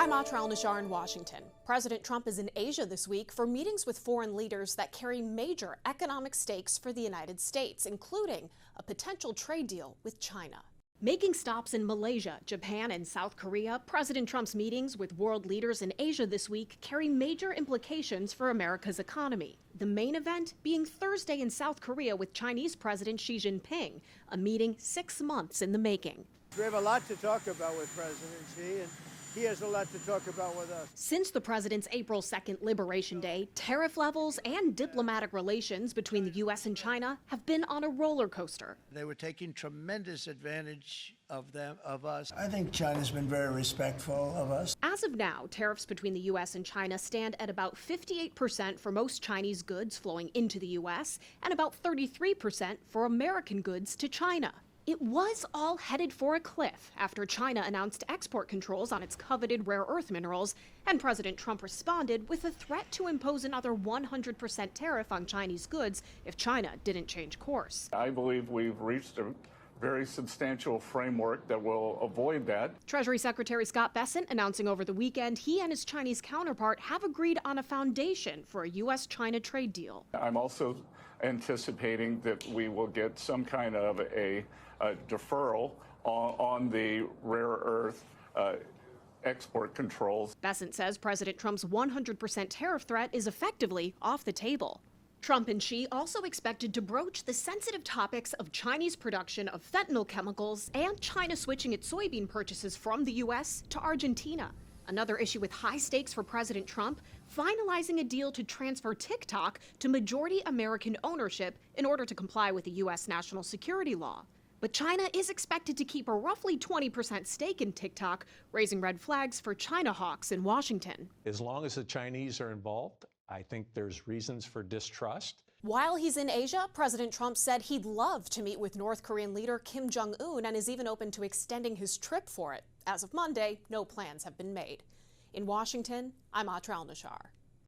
I'm Atra Al-Nashar in Washington. President Trump is in Asia this week for meetings with foreign leaders that carry major economic stakes for the United States, including a potential trade deal with China. Making stops in Malaysia, Japan, and South Korea, President Trump's meetings with world leaders in Asia this week carry major implications for America's economy. The main event being Thursday in South Korea with Chinese President Xi Jinping, a meeting 6 months in the making. We have a lot to talk about with President Xi, and he has a lot to talk about with us. Since the president's April 2nd Liberation Day, tariff levels and diplomatic relations between the U.S. and China have been on a roller coaster. They were taking tremendous advantage of us. I think China's been very respectful of us. As of now, tariffs between the U.S. and China stand at about 58% for most Chinese goods flowing into the U.S. and about 33% for American goods to China. It was all headed for a cliff after China announced export controls on its coveted rare earth minerals, and President Trump responded with a threat to impose another 100% tariff on Chinese goods if China didn't change course. I believe we've reached a very substantial framework that will avoid that. Treasury Secretary Scott Bessent announcing over the weekend he and his Chinese counterpart have agreed on a foundation for a U.S.-China trade deal. I'm also anticipating that we will get some kind of a deferral on the rare earth export controls. Bessent says President Trump's 100% tariff threat is effectively off the table. Trump and Xi also expected to broach the sensitive topics of Chinese production of fentanyl chemicals and China switching its soybean purchases from the U.S. to Argentina. Another issue with high stakes for President Trump, finalizing a deal to transfer TikTok to majority American ownership in order to comply with the U.S. national security law. But China is expected to keep a roughly 20% stake in TikTok, raising red flags for China hawks in Washington. As long as the Chinese are involved, I think there's reasons for distrust. While he's in Asia, President Trump said he'd love to meet with North Korean leader Kim Jong-un and is even open to extending his trip for it. As of Monday, no plans have been made. In Washington, I'm Atra Al-Nashar.